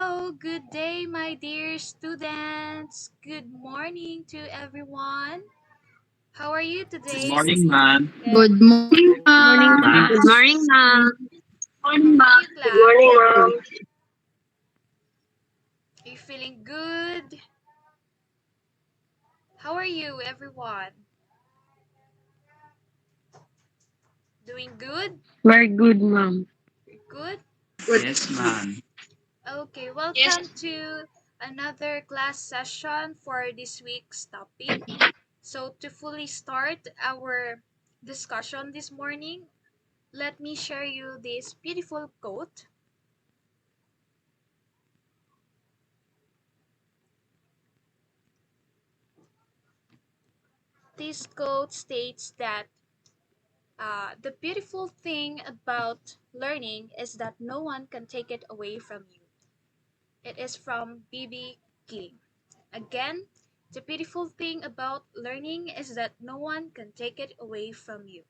Hello, good day, my dear students. Good morning to everyone. How are you Good today? morning, ma'am. Yeah. Good morning, Morning, ma'am. Morning. Good morning, ma'am. How are you, Good class? morning, ma'am. Are you feeling good? How are you, everyone? Doing good? Very good, ma'am. Good? Good. Yes, ma'am. Okay, Yes. welcome to another class session for this week's topic. So, to fully start our discussion this morning, let me share you this beautiful quote. This quote states that the beautiful thing about learning is that no one can take it away from you. It is from B.B. King. Again, the beautiful thing about learning is that no one can take it away from you.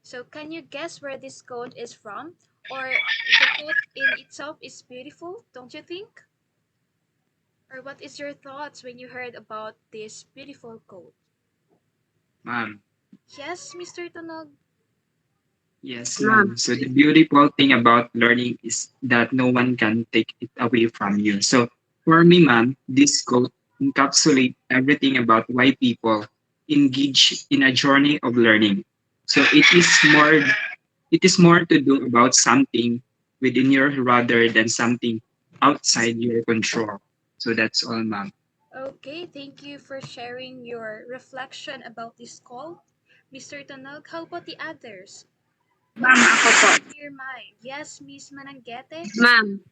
So, can you guess where this quote is from? Or the quote in itself is beautiful, don't you think? Or what is your thoughts when you heard about this beautiful quote? Ma'am. Yes, Mr. Tunog? Yes, Ma'am. ma'am. So the beautiful thing about learning is that no one can take it away from you. So for me, ma'am, this quote encapsulates everything about why people engage in a journey of learning. So it is more to do about something within your rather than something outside your control. So that's all, ma'am. Okay, thank you for sharing your reflection about this call. Mr. Tanog, how about the others? What Ma'am, is ako po. coming to your mind? Yes, Miss Manangete? Ma'am,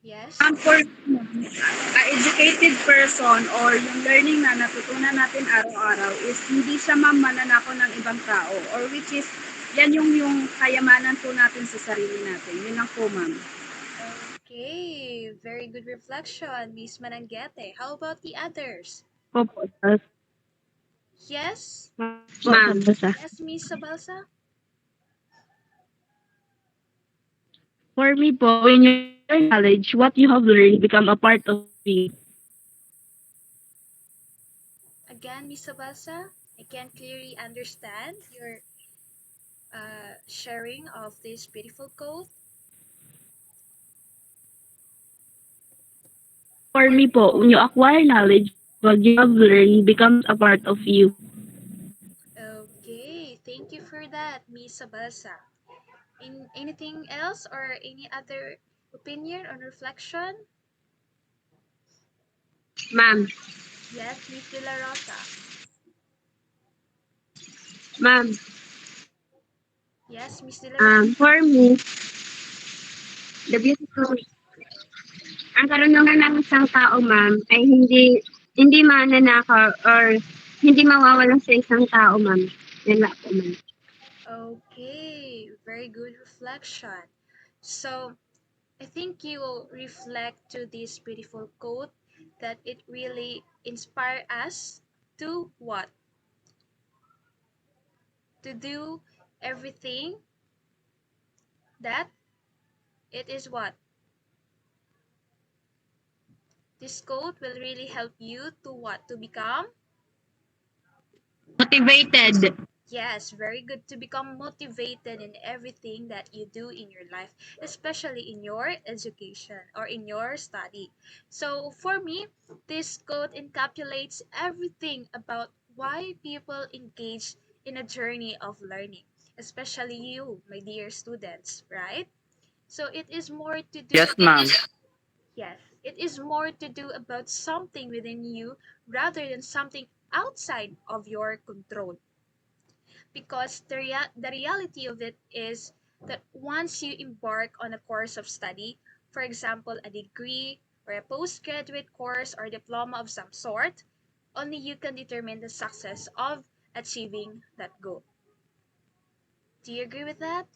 Yes? for a educated person or yung learning na natutunan natin araw-araw is hindi siya ma'am mananakaw ng ibang tao or which is yan yung kayamanan po natin sa sarili natin. Yun lang po, ma'am. Okay, very good reflection, Miss Manangete. How about the others? Opo. Yes? Ma'am. Yes, Miss Sabalsa? For me po, when you learn knowledge, what you have learned become a part of you. Again, Miss Sabalsa, I can clearly understand your sharing of this beautiful quote. For me po, when you acquire knowledge, what you have learned becomes a part of you. Okay, thank you for that, Miss Sabalsa. Anything else or any other opinion or reflection? Ma'am, Yes, Miss De La Rosa. ma'am, Yes, Miss De La Rosa. for me, the beautiful, ang karunungan ng isang tao, ma'am, ay hindi mananakaw or hindi mawawala sa isang tao, ma'am. Yan lang po, ma'am. Okay, very good reflection. So, I think you will reflect to this beautiful quote that it really inspire us to what? To do everything that it is what? This quote will really help you to what? To become. Motivated. Yes, very good to become motivated in everything that you do in your life, especially in your education or in your study. So, for me, this quote encapsulates everything about why people engage in a journey of learning, especially you, my dear students, right? So, it is more to do Yes, ma'am. yes, it is more to do about something within you rather than something outside of your control, because the reality of it is that once you embark on a course of study, for example, a degree or a postgraduate course or diploma of some sort, only you can determine the success of achieving that goal. Do you agree with that?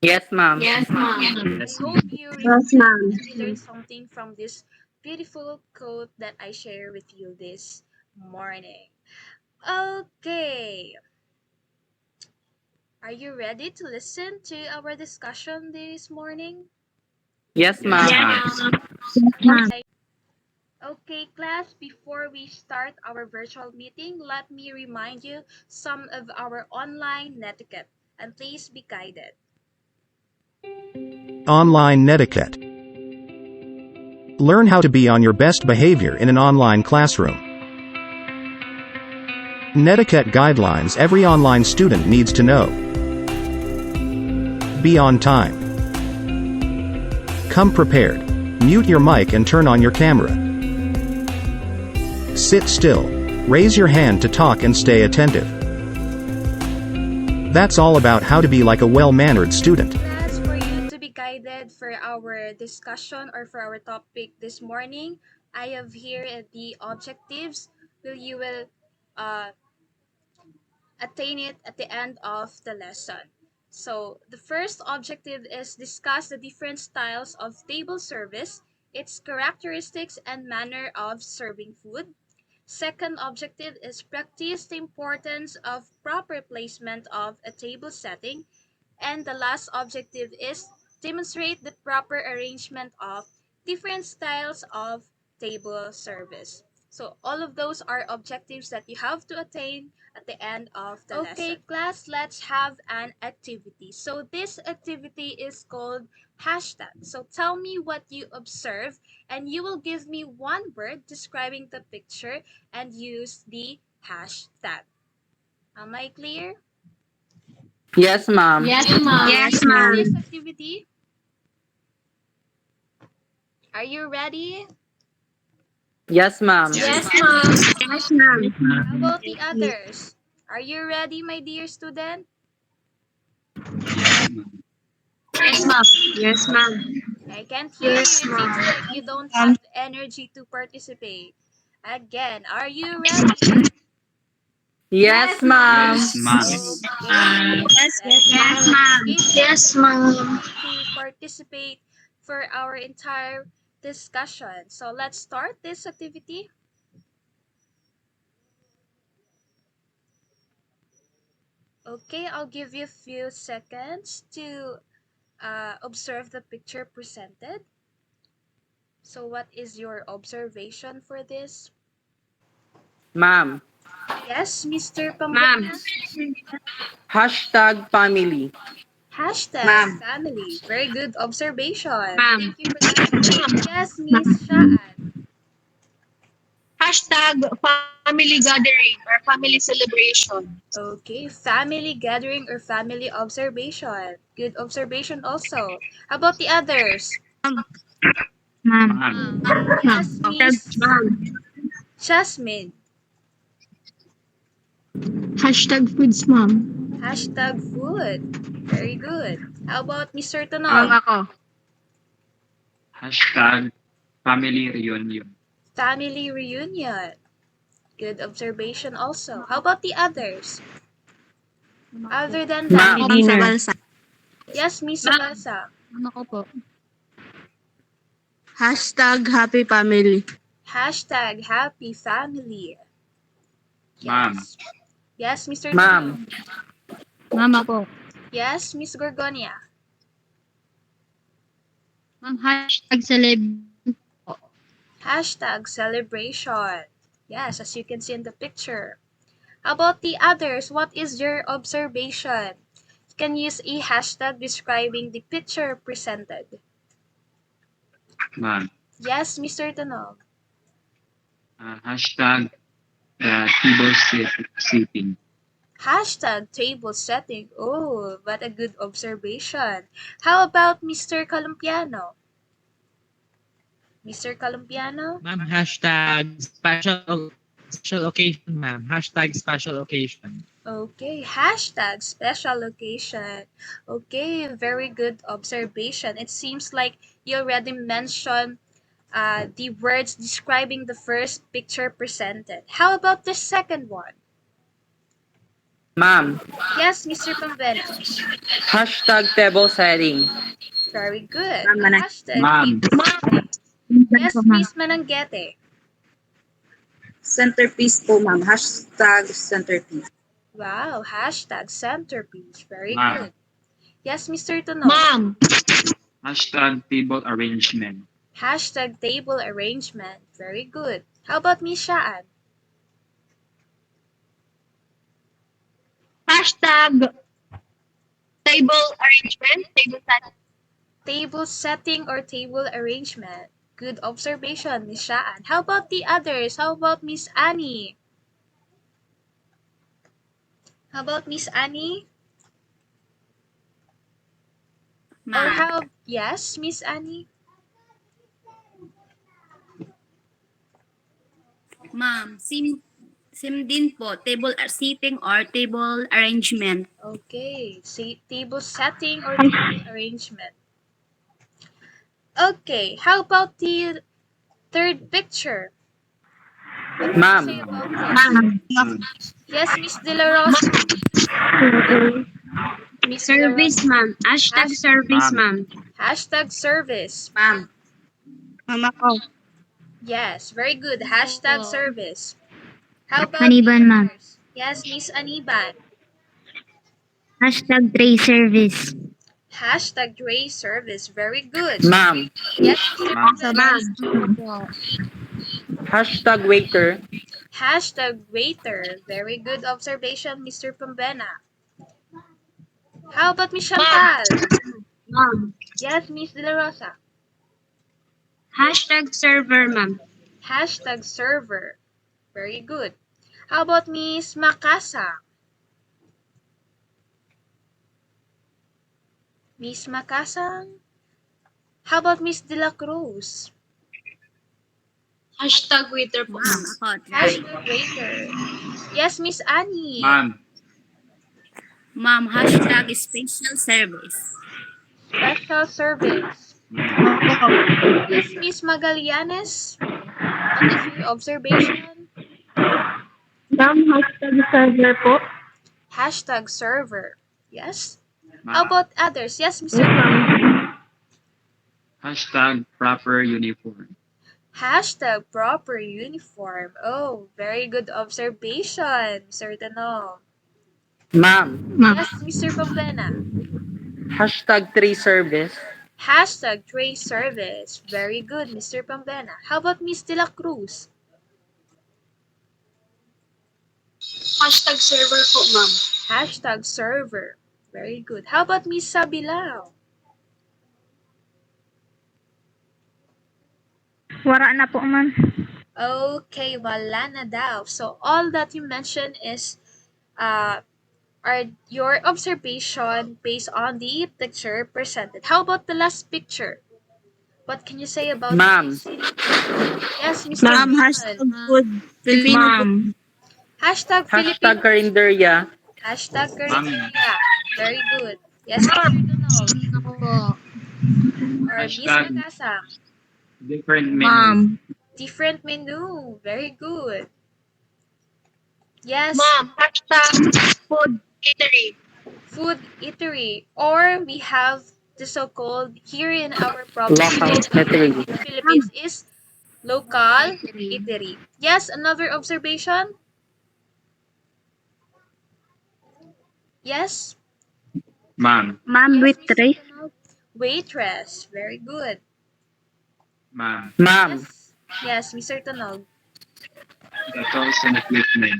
Yes, ma'am. Yes, ma'am. I Yes, hope ma'am. you Yes, reflect ma'am. and you learn something from this beautiful quote that I share with you this morning. Okay, are you ready to listen to our discussion this morning? Yes, Yes, ma'am. ma'am. Okay, class, before we start our virtual meeting, let me remind you some of our online netiquette, and please be guided. Online netiquette. Learn how to be on your best behavior in an online classroom. Netiquette guidelines every online student needs to know. Be on time. Come prepared. Mute your mic and turn on your camera. Sit still. Raise your hand to talk and stay attentive. That's all about how to be like a well-mannered student. Class, for you to be guided for our discussion or for our topic this morning, I have here the objectives. You will uh, attain it at the end of the lesson. So, the first objective is discuss the different styles of table service, its characteristics and manner of serving food. Second objective is practice the importance of proper placement of a table setting. And the last objective is demonstrate the proper arrangement of different styles of table service. So all of those are objectives that you have to attain at the end of the lesson. Okay, class, let's have an activity. So this activity is called hashtag. So tell me what you observe and you will give me one word describing the picture and use the hashtag. Am I clear? Yes, ma'am. Yes, Yes, ma'am. this activity. Are you ready? Yes, ma'am. Yes, ma'am. Yes, ma'am. How about the others? Are you ready, my dear student? yes, ma'am. Yes, ma'am. Yes, ma'am. I can't hear you. It Yes, seems ma'am. like you don't have energy to participate. Again, are you ready? Yes, ma'am. Yes, ma'am. Okay. Yes, ma'am. Yes, ma'am. To participate for our entire discussion. So let's start this activity. Okay, I'll give you a few seconds to observe the picture presented. So what is your observation for this? Ma'am. Yes, Mr. Ma'am. Pambuena? Hashtag family. Hashtag Ma'am. family. Very good observation. Ma'am. Thank you for that. Yes, Miss Shaan. Hashtag family gathering or family celebration. Okay, family gathering or family observation. Good observation also. How about the others? Ma'am. Ma'am. Yes, Miss Ma'am. Jasmine. Hashtag foods, ma'am. Hashtag food. Very good. How about Mr. Ma'am Tonog? ako. Hashtag family reunion. Family reunion. Good observation also. How about the others? Other than that, Ma'am. Ma'am sa balsa. yes, Miss Sabalsa. Ano ko po? Hashtag happy family. Hashtag happy family. Ma'am. Yes, Mr. Ma'am. Tonog. Mama po. Yes, Miss Gorgonia. Ma'am, hashtag celeb. Hashtag celebration. Yes, as you can see in the picture. How about the others? What is your observation? You can use a hashtag describing the picture presented. Ma'am. Yes, Mr. Tonog. Hashtag table sitting. Hashtag table setting. Oh, what a good observation. How about Mr. Columpiano? Mr. Columpiano? Ma'am, hashtag special occasion, ma'am. Hashtag special occasion. Okay, hashtag special occasion. Okay, very good observation. It seems like you already mentioned the words describing the first picture presented. How about the second one? Ma'am. Yes, Mr. Pambena. Hashtag table setting. Very good. Ma'am, Manang- Hashtag Ma'am. table setting. Yes, Miss Mananggete. Centerpiece po, ma'am. Hashtag centerpiece. Wow, hashtag centerpiece. Very Ma'am. good. Yes, Mr. Tono. Ma'am, Hashtag table arrangement. Hashtag table arrangement. Very good. How about Miss Shaan? Hashtag table arrangement. Table set. Table setting or table arrangement. Good observation, Miss Shaan. How about the others? How about Miss Annie? How about Miss Annie? Or how? Yes, Miss Annie? Ma'am, sim din po, table seating or table arrangement. Okay. Say table setting or table arrangement. Okay. How about the third picture? What can you say Ma'am. about this? Yes, Miss De La Rosa. Miss De La Rosa. Ma'am. Hashtag Hash- service, Ma'am. ma'am. Hashtag service. Ma'am. Ma'am ako. Yes, very good. Hashtag service. How about Aniban, the ma'am. others? Yes, Miss Aniban. Hashtag tray service. Hashtag tray service. Very good. Ma'am. Yes, Mr. Ma'am. Pambana. Hashtag waiter. Hashtag waiter. Very good observation, Mr. Pambana. How about Miss Chantal? Ma'am. Yes, Miss De La Rosa. Hashtag server, ma'am. Hashtag server. Very good. How about Miss Makasa? Miss Makasang? How about Miss De La Cruz? Hashtag waiter po. Ma'am, ako. Hashtag waiter. Yes, Miss Annie. Ma'am. Ma'am, hashtag special service. Special service. Yes, Miss Magallanes. What is your observation? Ma'am, hashtag server po. Hashtag server. Yes. Ma'am. How about others? Yes, Mr. Hashtag proper uniform. Hashtag proper uniform. Oh, very good observation, Mr. Tanong. Ma'am. Yes, Mr. Pambana. Hashtag tray service. Hashtag tray service. Very good, Mr. Pambana. How about Miss De La Cruz? Hashtag server po, ma'am. Hashtag server. Very good. How about Miss Sabilao? Wara na po, ma'am. Okay, wala na daw. So all that you mentioned is are your observation based on the picture presented. How about the last picture? What can you say about Ma'am. this? Yes, Mr. Ma'am, Juan. hashtag food. Filipino food. Ma'am. Hashtag Hashtag Filipino. karinderya. Hashtag Ma'am. Carinderia. Very good. Yes, Mr. Tunog. Or Miss Hashtag Magasang. different menu. Ma'am. Different menu. Very good. Yes, Ma'am, hashtag food eatery. food eatery. Or we have the so-called here in our province Local in eatery. the Philippines is local eatery. Yes, another observation? Yes? Ma'am. Ma'am, Yes, with Mr. tray. Tunog? Waitress. Very good. Ma'am. Ma'am. Yes, Mr. Tunog. The tools and equipment.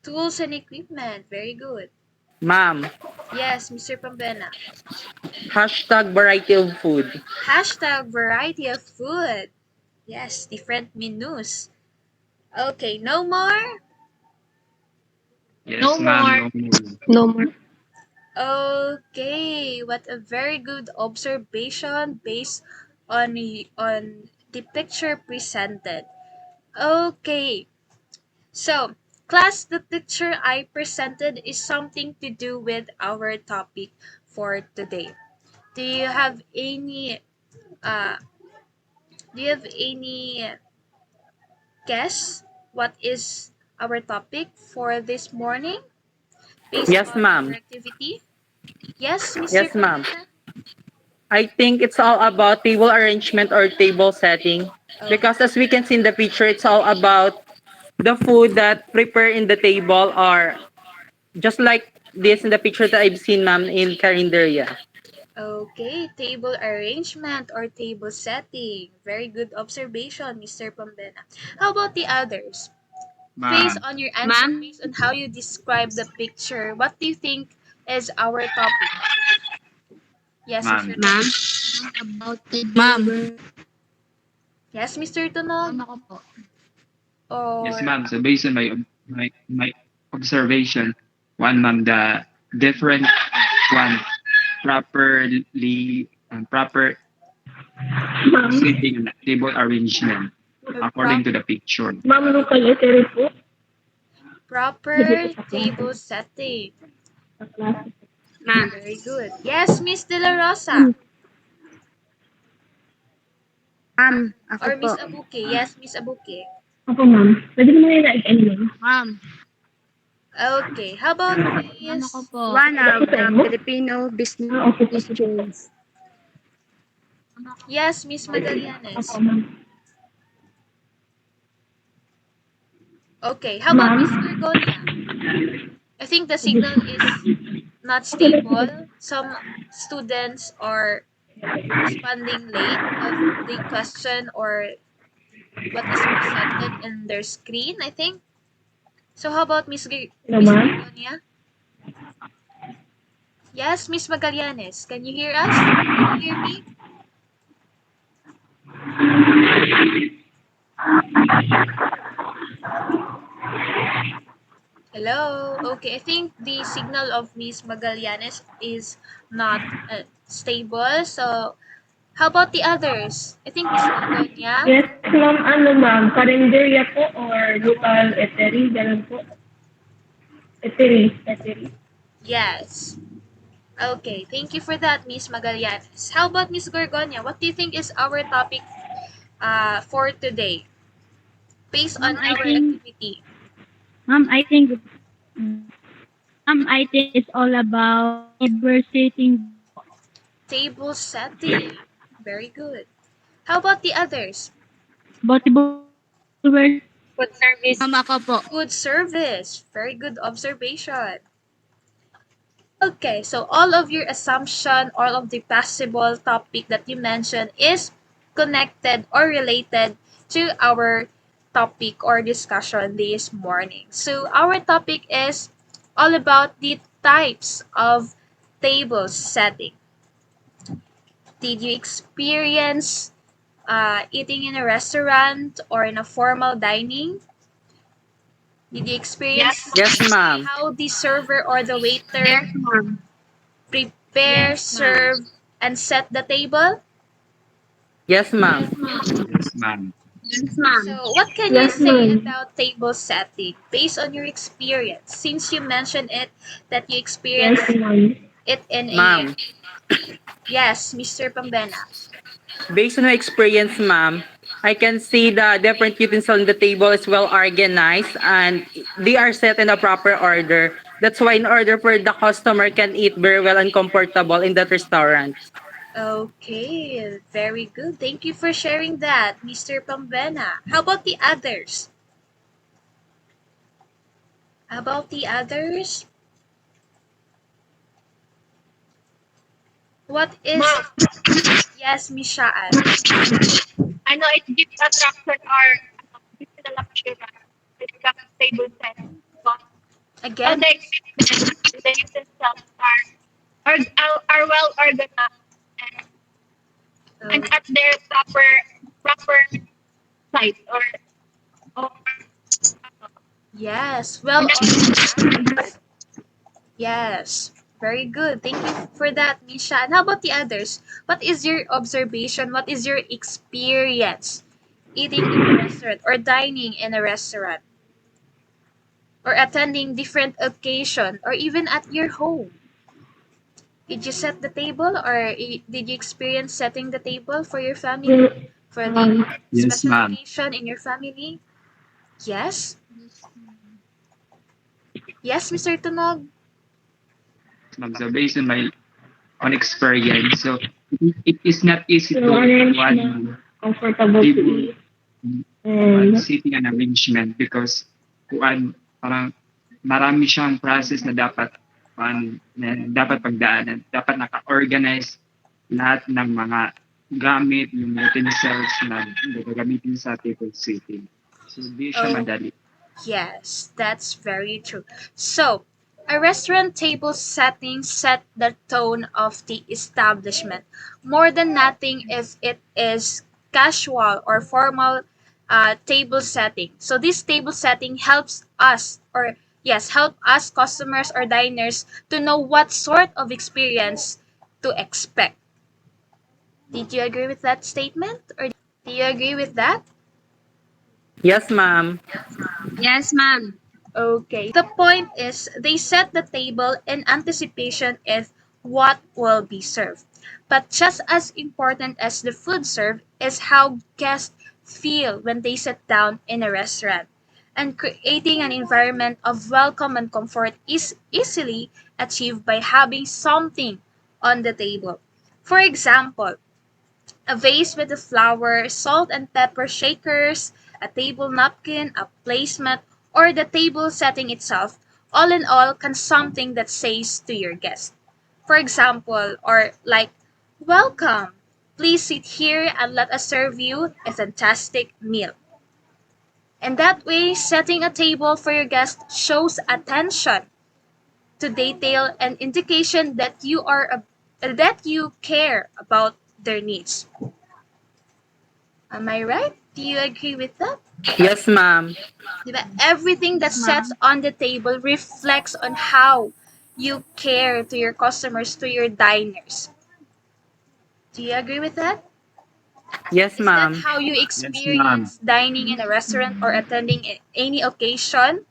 Tools and equipment. Very good. Ma'am. Yes, Mr. Pambena. Hashtag variety of food. Hashtag variety of food. Yes, different menus. Okay, no more? Yes, No ma'am. No more. No more. Okay, what a very good observation based on the picture presented. Okay, so class, the picture I presented is something to do with our topic for today. Do you have any uh guess what is our topic for this morning? Based Yes, on ma'am. our activity? Yes, Mr. Yes, ma'am. Pambana? I think it's all about table arrangement or table setting. Because as we can see in the picture, it's all about the food that prepare in the table or just like this in the picture that I've seen, ma'am, in Carinderia. Okay, table arrangement or table setting. Very good observation, Mr. Pambena. How about the others? Based Ma'am, on your answer, based on how you describe the picture, what do you think is our topic? Yes, Mr. ma'am. Ma'am? Tunog. About the Ma'am. neighbor. Yes, Mr. Tunog? Ma'am ako po. Yes, Or ma'am. So based on my observation, one ma'am, the different one properly proper sitting and table arrangement according to the picture. Ma'am, local iterate po. proper table setting. Ma'am. Very good. Yes, Miss De La Rosa. Ma'am, ako Or po. Miss Abuke. Yes, Miss Abuke. Ako, ma'am. Pwede mo na yun na-explain. Ma'am. Okay, how about Ma'am Miss? ako po. One of the Filipino business institutions. Yes, Miss Magallanes. Ako, ma'am. Okay, how about Miss Gorgonia? I think the signal is not stable. Some students are responding late of the question or what is presented in their screen, I think. So how about Miss Hello, Miss ma'am. Gorgonia? Yes, Miss Magallanes. Can you hear us? Can you hear me? Hello. Okay, I think the signal of Miss Magallanes is not stable. So, how about the others? I think Miss Gorgonia. Yes, ma'am. Ano, ma'am? Karinderya po or local eatery? Ganun po. Eatery. Yes. Okay, thank you for that, Miss Magallanes. How about Miss Gorgonia? What do you think is our topic for today? Based on our activity. I think it's all about diversity. Table setting. Very good. How about the others? Food service. Ma'am ako po. Good service. Very good observation. Okay, so all of your assumption, all of the possible topic that you mentioned is connected or related to our topic or discussion this morning. So our topic is all about the types of table setting. Did you experience eating in a restaurant or in a formal dining? Did you experience Yes, ma'am. how the server or the waiter Yes, ma'am. prepare, Yes, ma'am. serve, and set the table? Yes, ma'am. Yes, ma'am. Yes, ma'am. So, what can you say about table setting based on your experience? Since you mentioned it, that you experienced it in a... Ma'am, Yes, Mr. Pambena. based on my experience, ma'am, I can see the different utensils on the table is well organized and they are set in a proper order. That's why in order for the customer can eat very well and comfortable in that restaurant. Okay, very good. Thank you for sharing that, Mr. Pambena. How about the others? How about the others? What is... Yes, Miss Shaan. I know it gives attraction or additional appearance when it comes to table set. But all Again, the equipment, the utensils are well organized and at their proper site or yes, well organized. Yes, very good. Thank you for that, Misha. And how about the others? What is your observation? What is your experience eating in a restaurant or dining in a restaurant or attending different occasion or even at your home? Did you set the table or did you experience setting the table for your family for the Yes, special ma'am. occasion in your family? Yes. Yes, Mr. Tunog. Ma'am. So based on my own experience, so it is not easy to arrange one na comfortable to table eat. And sitting and arrangement because kuan parang marami siyang process na dapat na dapat pagdaanan, dapat naka-organize lahat ng mga gamit, yung utensils na gagamitin sa table setting. So, di siya Oh, madali. yes, that's very true. So, a restaurant table setting set the tone of the establishment more than nothing if it is casual or formal table setting. So, this table setting helps us, or yes, help us customers or diners to know what sort of experience to expect. Did you agree with that statement, or do you agree with that? Yes, ma'am. Yes, ma'am. Okay. The point is they set the table in anticipation of what will be served. But just as important as the food served is how guests feel when they sit down in a restaurant. And creating an environment of welcome and comfort is easily achieved by having something on the table. For example, a vase with the flour, salt and pepper shakers, a table napkin, a placemat, or the table setting itself, all in all, can something that says to your guest. For example, or like, welcome, please sit here and let us serve you a fantastic meal. And that way, setting a table for your guest shows attention to detail and indication that that you care about their needs. Am I right? Do you agree with that? Yes, ma'am. Diba? Everything that Yes, sets ma'am. on the table reflects on how you care to your customers, to your diners. Do you agree with that? Yes, Is that ma'am. how you Yes, ma'am. experience dining in a restaurant or attending any occasion?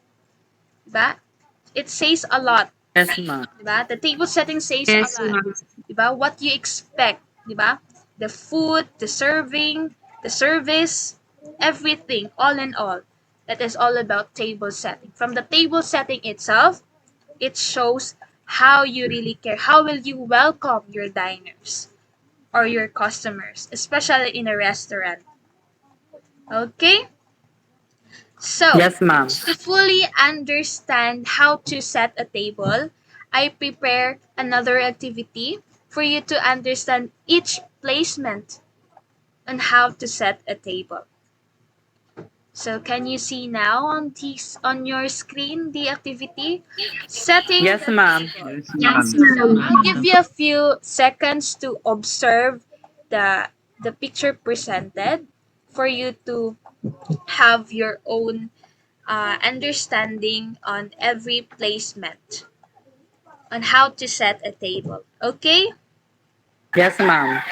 Diba? It says a lot. Yes, ma'am. Diba? The table setting says a Yes, lot. ma'am. Diba? What you expect. Diba? The food, the serving, the service, everything, all in all. That is all about table setting. From the table setting itself, it shows how you really care. How will you welcome your diners or your customers, especially in a restaurant? Okay? So, Yes, ma'am. to fully understand how to set a table, I prepare another activity for you to understand each placement on how to set a table. So can you see now on your screen the activity setting Yes, the ma'am. table? Yes, Yes, ma'am. So ma'am. I'll give you a few seconds to observe the picture presented for you to have your own understanding on every placement on how to set a table. Okay? Yes, ma'am.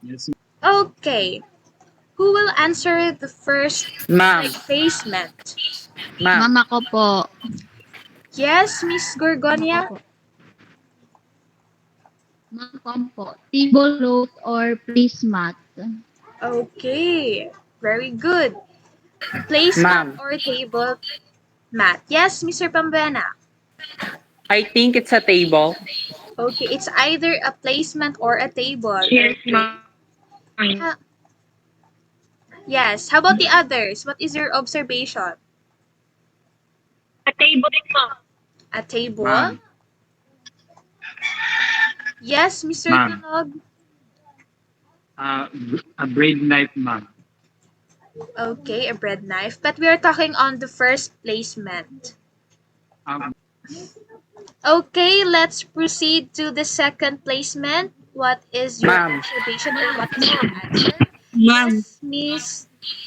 Yes, Okay. Who will answer the first Ma'am. placement? Ma'am. Mama ko po. Yes, Miss Mama ko Gorgonia? po. Ma'am ko po. Table cloth or placemat? Okay. Very good. Placemat Ma'am. or table mat? Yes, Mr. Pambana. I think it's a table. Okay, it's either a placement or a table. Yes, Okay. ma'am. Ha- yes. How about the others? What is your observation? A table din, ma'am. A table? ma'am. Yes, Mr. Ma'am. Tanog. A bread knife, ma'am. Okay, a bread knife. But we are talking on the first placement. Um, Okay, let's proceed to the second placement. What is your Ma'am. observation or what is your answer? Ma'am. Yes, Miss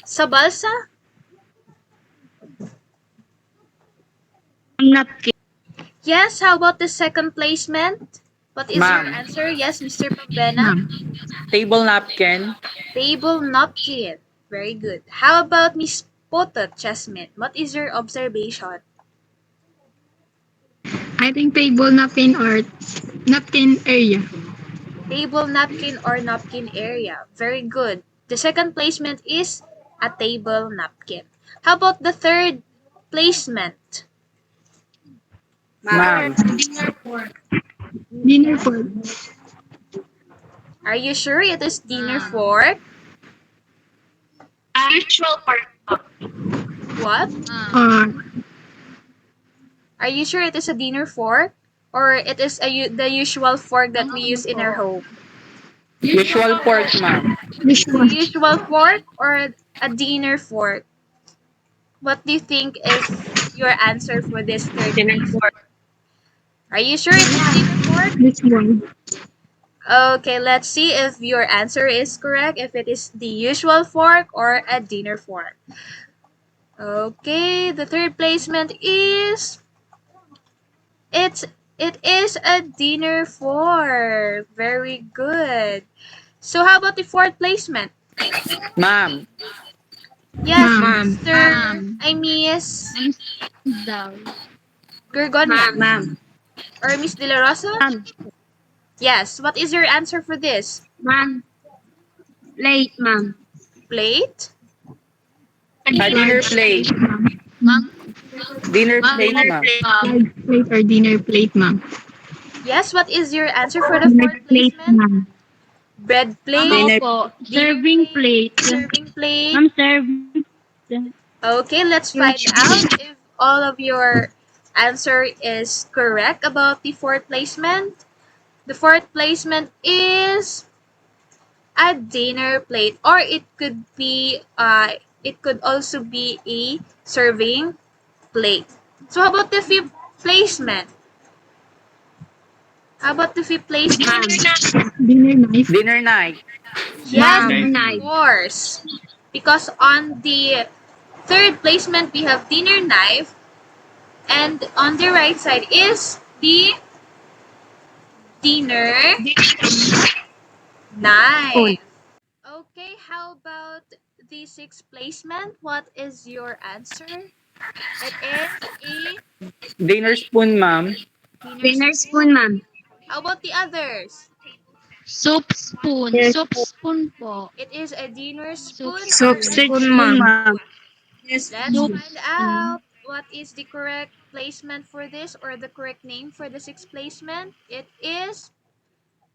Sabalsa? Napkin. Yes, how about the second placement? What is your Ma'am. answer? Yes, Mr. Pambena? Table napkin. Table napkin. Very good. How about Miss Potot Jasmine? What is your observation? I think table napkin or napkin area. Table napkin or napkin area. Very good. The second placement is a table napkin. How about the third placement? Ma'am. Dinner fork. Are you sure it is dinner fork? Usual part, ma'am. What? Or Are you sure it is a dinner fork? Or it is the usual fork that we use in our home? Usual fork, ma'am. The usual fork or a dinner fork? What do you think is your answer for this third placement? Are you sure it is dinner fork? Which one? Okay, let's see if your answer is correct. If it is the usual fork or a dinner fork. Okay, the third placement is it's it is a dinner fork. Very good. So how about the fourth placement? Ma'am. Yes, Ma'am. Mr. I Miss Gorgonia Ma'am. or Miss De La Rosa? Ma'am. Yes. What is your answer for this? Ma'am. Late, ma'am. Plate? A dinner plate. Ma'am. Dinner plate, ma'am. Large plate or dinner plate, ma'am. Yes. What is your answer for the Dinner fourth plate, placement? ma'am. Bread plate? Dinner Dinner serving plate? plate. Serving plate? Ma'am, serving. Okay, let's find out if all of your answer is correct about the fourth placement. The fourth placement is a dinner plate, or it could also be a serving plate. So how about the fifth placement? How about the fifth placement? Dinner knife. Dinner knife. Yes, Ma'am. of course. Because on the third placement we have dinner knife, and on the right side is the dinner Spoon. knife. Okay, how about the sixth placement? What is your answer? It is Dinner spoon, ma'am. a dinner Dinner spoon. spoon, ma'am. How about the others? Soup spoon. Yes. Soup spoon po. It is a dinner spoon or Soup a Soup spoon, soup spoon, ma'am. ma'am. spoon? Yes, Let's Soup ma'am. find out what is the correct placement for this, or the correct name for the sixth placement. It is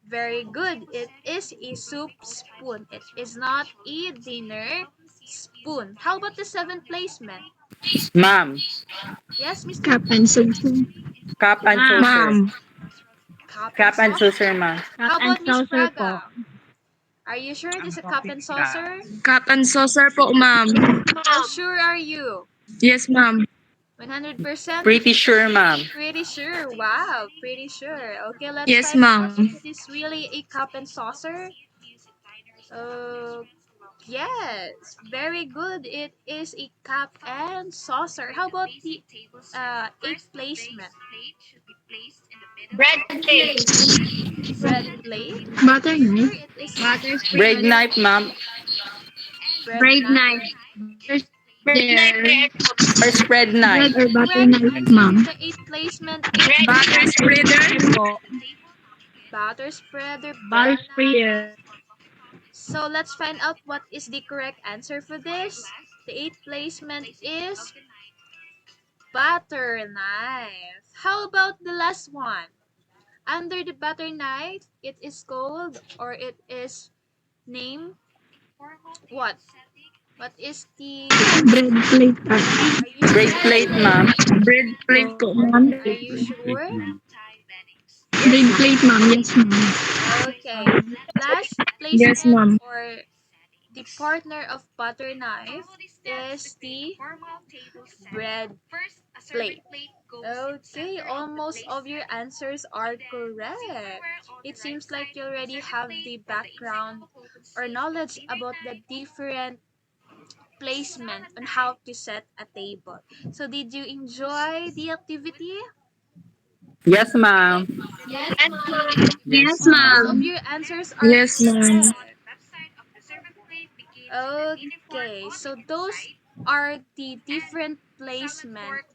very good. It is a soup spoon. It is not a dinner spoon. How about the seventh placement? Ma'am. Yes, Mr. Cup and saucer. Cup and saucer. Ma'am. Cup and Cup and saucer. saucer, ma'am. How And about Miss saucer po. Braga? Are you sure it is a cup and saucer? Cup and saucer po, ma'am. How sure are you? Yes, ma'am. 100%? Pretty sure, ma'am. Pretty sure. Wow, pretty sure. Okay, let's Yes, find out ma'am. if it is really a cup and saucer. Uh, yes, very good. It is a cup and saucer. How about the eighth placement? bread plate. Bread plate? Are Butter you sure knife. it is Bread knife, ma'am. bread Braid knife? knife. Bread knife There. Or spread Bread knife. or The butter correct knife, answer for ma'am. the eighth placement bread Butter is spreader. batter spreader, bread Butter knife. spreader. So let's find out what is the correct answer for this. The eighth placement is butter knife. How about the last one? Under the butter knife, it is called, or it is named what? What is the? Bread plate. Are you Bread sure? plate, ma'am. Bread plate po, ma'am. Are you sure? Bread plate, ma'am. Yes, ma'am. Okay. Last Yes, placement, ma'am. or the partner of butter knife, is the bread plate. Okay, almost of your answers are correct. It seems like you already have the background or knowledge about the different placement on how to set a table. So did you enjoy the activity? Yes, ma'am. and Yes, Most of ma'am. your answers are Yes, ma'am. correct. Okay, so those are the different placement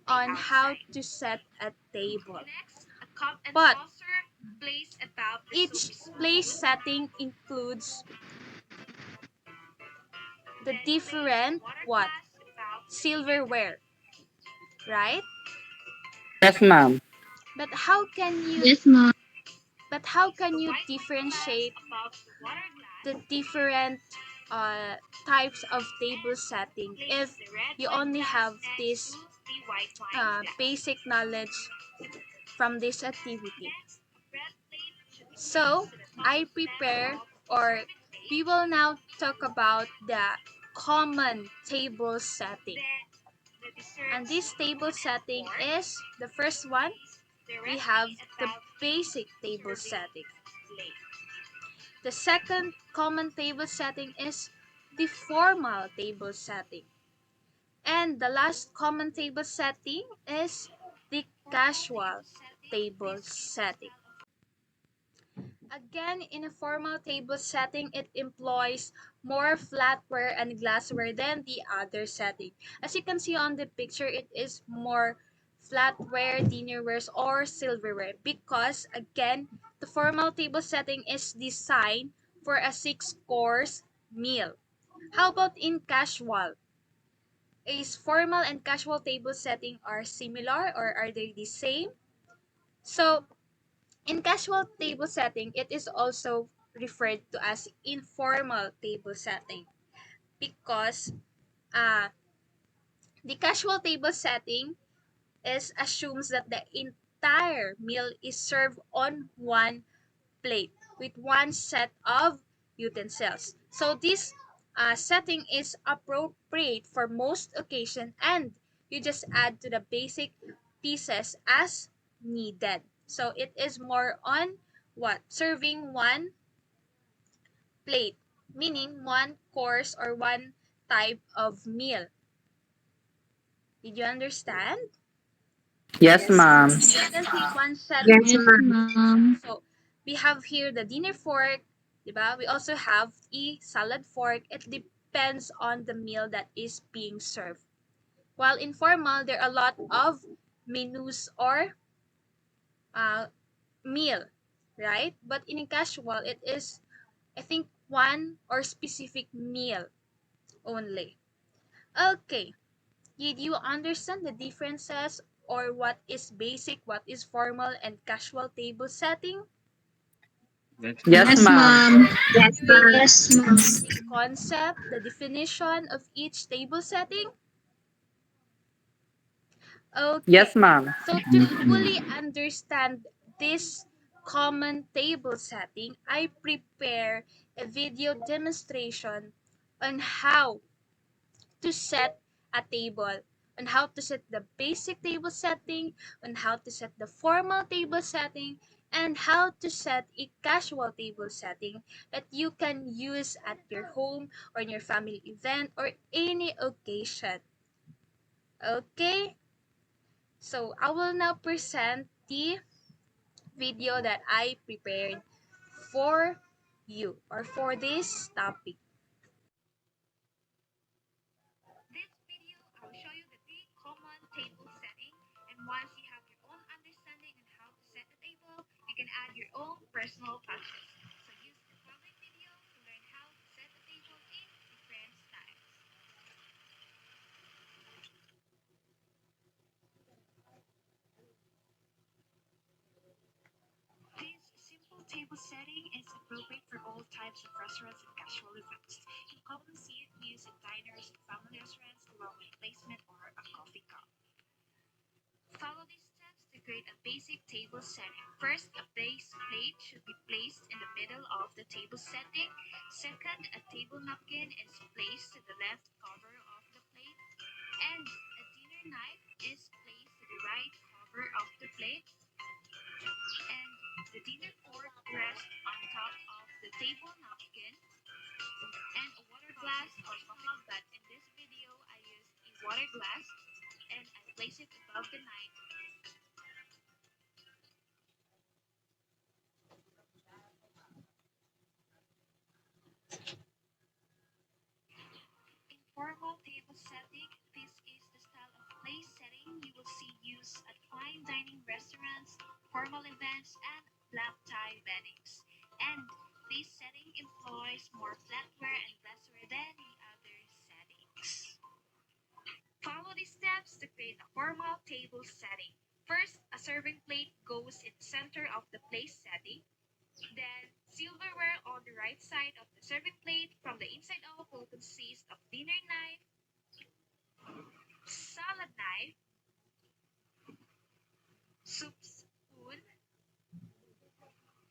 on how to set a table. But each place setting includes the different what? Silverware, right? Yes, ma'am. But how can you Yes, ma'am. differentiate the different types of table setting if you only have this basic knowledge from this activity? So, I prepare or we will now talk about the common table setting. And this table setting is the first one. We have the basic table setting. The second common table setting is the formal table setting. And the last common table setting is the casual table setting. Again, in a formal table setting, it employs more flatware and glassware than the other setting. As you can see on the picture, it is more flatware, dinnerwares, or silverware because, again, the formal table setting is designed for a 6-course meal. How about in casual? Is formal and casual table setting are similar or are they the same? So, in casual table setting, it is also referred to as informal table setting because uh, the casual table setting is assumes that the entire meal is served on one plate with one set of utensils. So this setting is appropriate for most occasions and you just add to the basic pieces as needed. So it is more on what? Serving one plate, meaning one course or one type of meal. Did you understand? Yes, ma'am. You can see one set Yes, of ma'am. so we have here the dinner fork, diba? We also have a salad fork. It depends on the meal that is being served. While informal, there are a lot of menus or uh, meal, right? But in a casual, it is, I think, one or specific meal only. Okay, did you understand the differences or what is basic, what is formal, and casual table setting? That's Yes, Yes, ma'am. ma'am. Yes, ma'am. Yes, ma'am. The concept, the definition of each table setting? Yes, Okay, ma'am. so to fully understand this common table setting, I prepare a video demonstration on how to set a table, on how to set the basic table setting, on how to set the formal table setting, and how to set a casual table setting that you can use at your home or in your family event or any occasion. Okay, so I will now present the video that I prepared for you or for this topic. This video, I will show you the three common table setting, and once you have your own understanding on how to set the table, you can add your own personal touches. So use the following video to learn how to set the table in different styles. This simple table setting is appropriate for all types of restaurants and casual events. You commonly see it used in diners and family restaurants along with placement or a coffee cup. Follow these steps to create a basic table setting. First, a base plate should be placed in the middle of the table setting. Second, a table napkin is placed to the left cover of the plate. And a dinner knife is placed to the right cover of the plate. And the dinner fork rests on top of the table napkin. And a water glass or coffee, but in this video I use a water glass and I place it above the knife. In formal table setting, this is the style of place setting you will see used at fine dining restaurants, formal events, and black tie weddings. And this setting employs more flatware and glassware than the other settings. Follow these steps to create a formal table setting. First, a serving plate goes in the center of the place setting. Then, silverware on the right side of the serving plate from the inside out will consist of dinner knife, salad knife, soup spoon,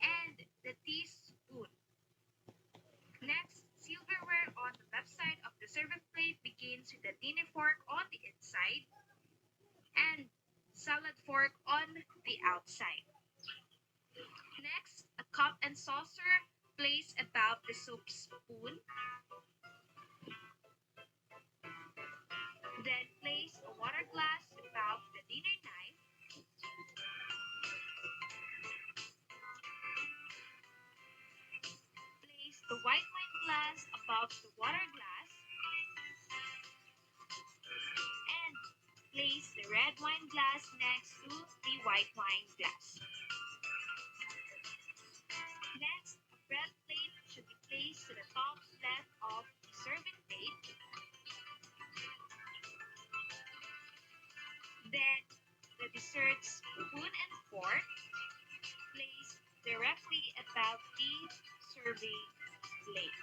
and the fork on the outside. Next, a cup and saucer placed above the soup spoon. Then place a water glass above the dinner knife. Place the white wine glass above the water glass. And place the red wine glass next to the white wine glass. Next, a bread plate should be placed to the top left of the serving plate. Then, the dessert spoon and fork placed directly above the serving plate.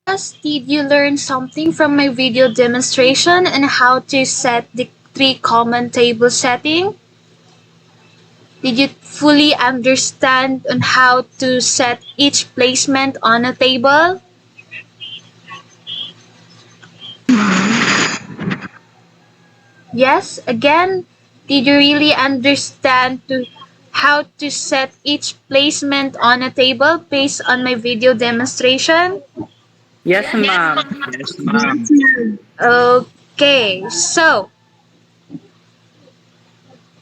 Plus, did you learn something from my video demonstration on how to set the three common table setting? Did you fully understand on how to set each placement on a table? Yes, again, did you really understand how to set each placement on a table based on my video demonstration? Yes, Yes, ma'am. ma'am. Yes, ma'am. Okay, so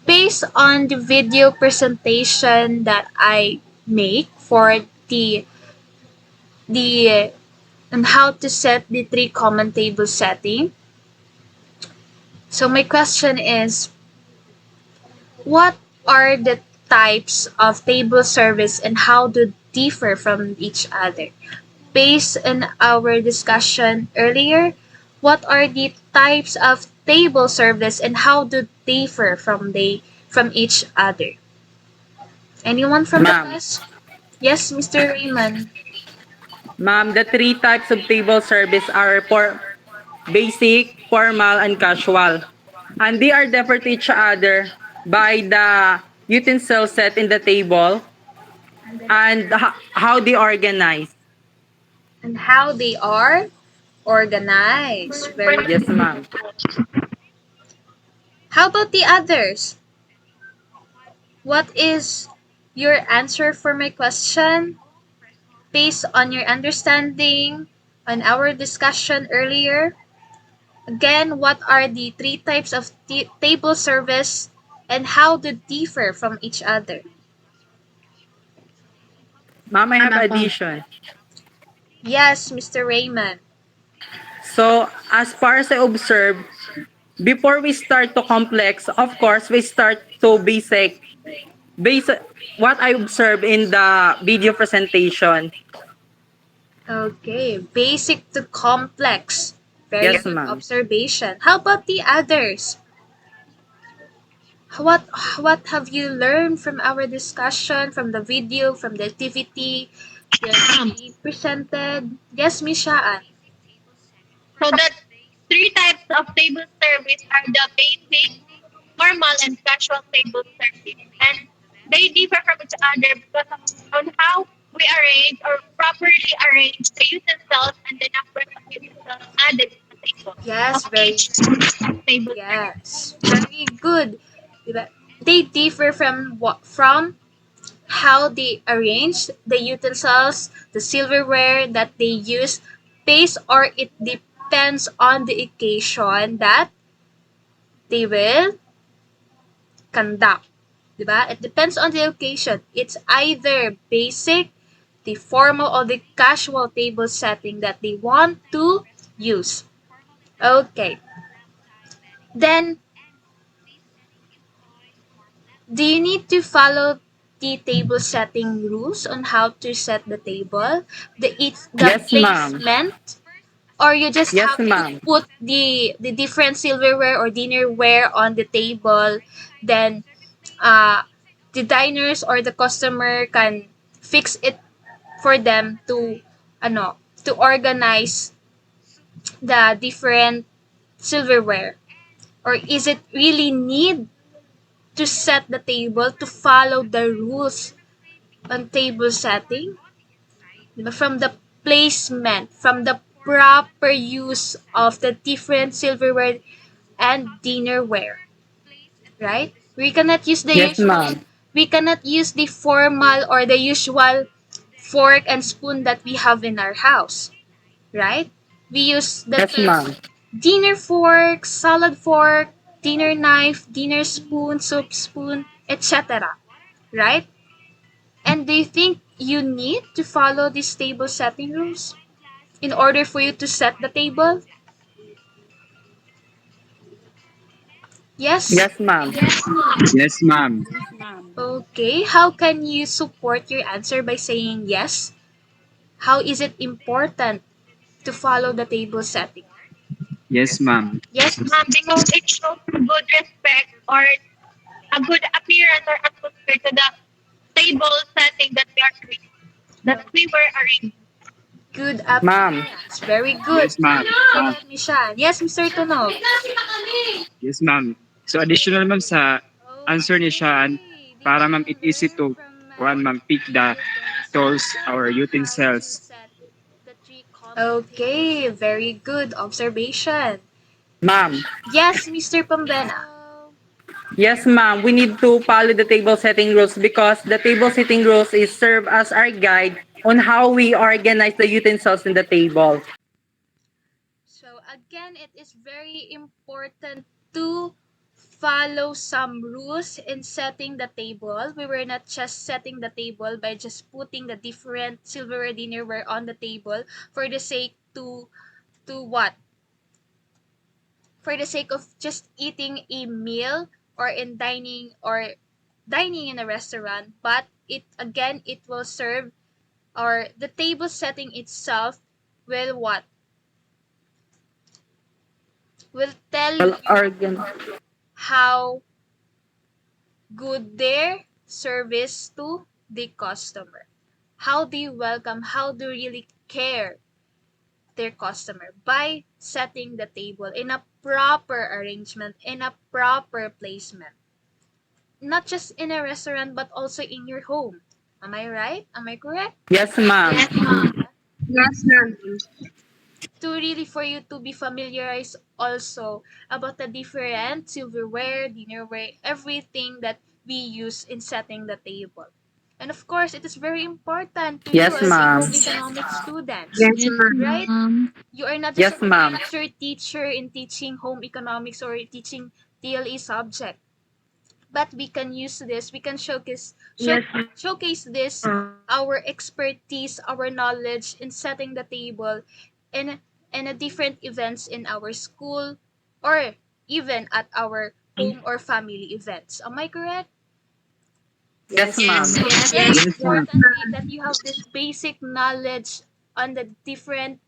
based on the video presentation that I make for the on how to set the three common table setting. So my question is, what are the types of table service and how do differ from each other? Based on our discussion earlier, what are the types of table service and how do differ from each other? Anyone from the Ma'am. class? Yes, Mr. Raymond. Ma'am, the three types of table service are for basic, formal, and casual. And they are different to each other by the utensils set in the table and how they organize. And how they are organized. Very Yes, good. ma'am. How about the others? What is your answer for my question? Based on your understanding on our discussion earlier, again, what are the three types of table service and how they differ from each other? Ma'am, I Ma'am, have ako. addition. Yes, Mr. Raymond. So, as far as I observe, before we start to complex, of course, we start to basic. Basic, what I observe in the video presentation. Okay, basic to complex. Very Yes, good ma'am. observation. How about the others? What what have you learned from our discussion, from the video, from the activity that we presented? Yes, Miss Shaan. So the three types of table service are the basic, formal, and casual table service. And they differ from each other because of on how we arrange or properly arrange the utensils and the number of utensils added to the table of Yes, very each table service. yes, very good. Diba? They differ from how they arrange the utensils, the silverware that they use, based or it depends on the occasion that they will conduct. Diba? It depends on the occasion. It's either basic, the formal, or the casual table setting that they want to use. Okay. Then, do you need to follow the table setting rules on how to set the table, the Yes, ma'am. placement, or you just Yes, have to ma'am. put the different silverware or dinnerware on the table, then uh, the diners or the customer can fix it for them to to organize the different silverware, or is it really need to set the table to follow the rules on table setting? Diba? From the placement, from the proper use of the different silverware and dinnerware, right? Yes, ma'am. We cannot use the formal or the usual fork and spoon that we have in our house, right? We use the Yes, ma'am. dinner fork, salad fork, dinner knife, dinner spoon, soup spoon, etc. Right? And do you think you need to follow these table setting rules in order for you to set the table? Yes? Yes, ma'am. Yes, ma'am. Yes, ma'am. Okay. How can you support your answer by saying yes? How is it important to follow the table setting? Yes, ma'am. Yes, Because it shows good respect or a good appearance or atmosphere to the table setting that we are that we were arranging. good Ma'am. appearance. Very good. Yes, ma'am. Good admission. Yes, Mr. Tunog. Yes, ma'am. So additional ma'am sa answer ni Sean, Okay. Did para ma'am you it easy learn to from one ma'am pick the Miss tools Vanessa or on how to utensils. set the three common Okay, very good observation. Ma'am. Yes, Mr. Pambena. Yes, ma'am. We need to follow the table setting rules because the table setting rules is serve as our guide on how we organize the utensils in the table. So again, it is very important to follow some rules in setting the table. We were not just setting the table by just putting the different silverware dinnerware on the table for the sake to what? For the sake of just eating a meal or in dining in a restaurant, but it will serve or the table setting itself will what? Will tell Well, you organ. how good their service to the customer. How do you welcome, how do you really care their customer by setting the table in a proper arrangement, in a proper placement. Not just in a restaurant but also in your home. Am I right? Am I correct? Yes, ma'am. Yes, ma'am. To really for you to be familiarized also about the different silverware, dinnerware, everything that we use in setting the table. And of course, it is very important to you Yes, as a ma'am. home economics students, Yes, right? ma'am. You are not just Yes, an ma'am. amateur teacher in teaching home economics or teaching TLE subject, but we can use this. We can Yes, showcase this our expertise, our knowledge in setting the table in a different events in our school or even at our home or family events. Am I correct? Yes, Yes, ma'am. It's yes, very Yes, ma'am. important that you have this basic knowledge on the different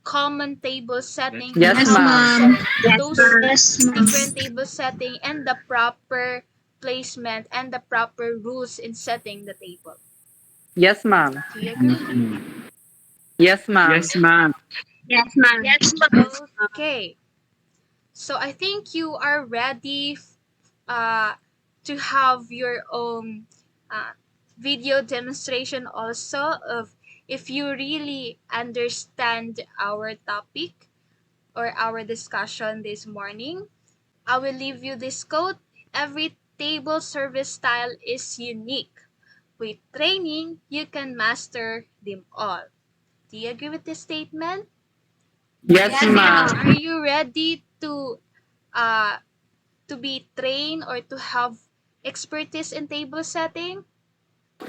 common table setting and Yes, yes, how to ma'am. set ma'am. Yes, those ma'am. different table setting and the proper placement and the proper rules in setting the table. Yes, ma'am. Do you agree with me? Yes, ma'am. Yes, ma'am. Yes, ma'am. yes, ma'am. Okay. So I think you are ready uh, to have your own uh, video demonstration also of if you really understand our topic or our discussion this morning. I will leave you this quote. Every table service style is unique. With training, you can master them all. Do you agree with this statement? Yes, Yes, ma'am. Are you ready uh, to be trained or to have expertise in table setting?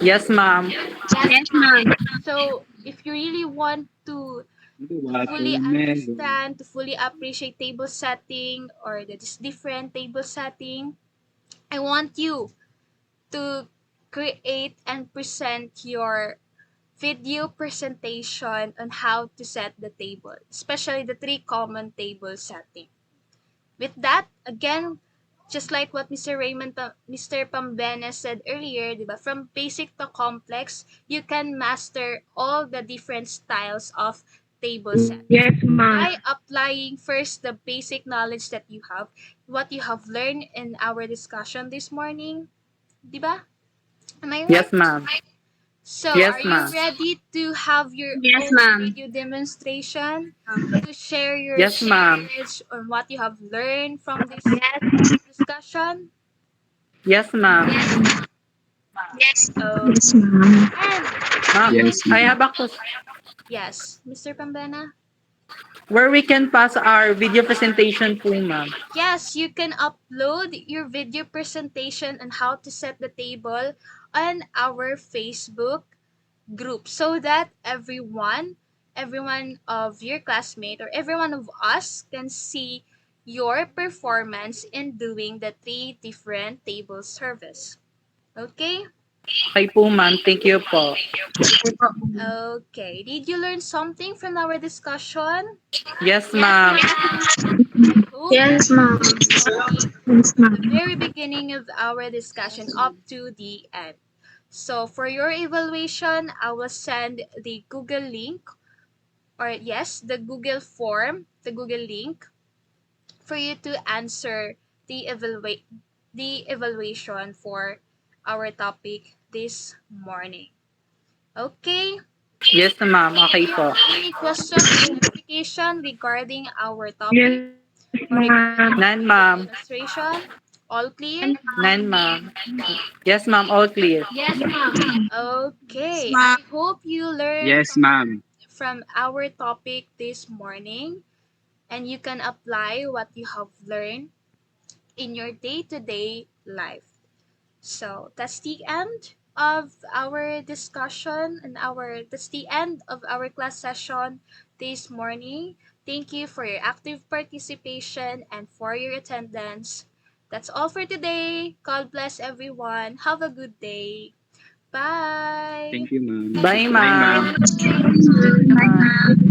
Yes, ma'am. yes, ma'am. So, if you really want to fully Watermelon. understand, to fully appreciate table setting or the different table setting, I want you to create and present your video presentation on how to set the table, especially the three common table setting. With that, again, just like what Mr. Pambena said earlier, diba? From basic to complex, you can master all the different styles of table set Yes, ma'am. by applying first the basic knowledge that you have, what you have learned in our discussion this morning, diba? Am I right? Yes, ma'am. So, Yes, are you ma'am. ready to have your Yes, own ma'am. video demonstration to share your Yes, ma'am. knowledge on what you have learned from this Yes. discussion? Yes, ma'am. Yes. Oh, Yes, ma'am. and Ma'am, Yes, I ma'am. have a question. yes, Mr. Pambana? Where we can pass our video presentation po, ma'am. Yes, you can upload your video presentation on how to set the table on our Facebook group so that everyone of your classmate or everyone of us can see your performance in doing the 3 different table service. Okay? Okay po, ma'am. Thank you po. Okay. Did you learn something from our discussion? Yes, ma'am. I hope you Yes, ma'am. learned something Yes, from the ma'am. very beginning of our discussion up to the end. So for your evaluation, I will send the Google link or yes, the Google form, the Google link for you to answer the evaluation for our topic this morning. Okay? Yes, ma'am. Okay po. Any question or clarification regarding our topic Yes, or regarding ma'am. None, the ma'am. demonstration? All clear? None, ma'am. Yes, ma'am. All clear. Okay. ma'am. I hope you learned Yes, ma'am. from our topic this morning and you can apply what you have learned in your day-to-day life. So that's the end of our discussion and that's the end of our class session this morning. Thank you for your active participation and for your attendance. That's all for today. God bless everyone. Have a good day. Bye. Thank you, ma'am. Bye, Bye, ma'am. ma'am. Bye, ma'am. Bye, ma'am.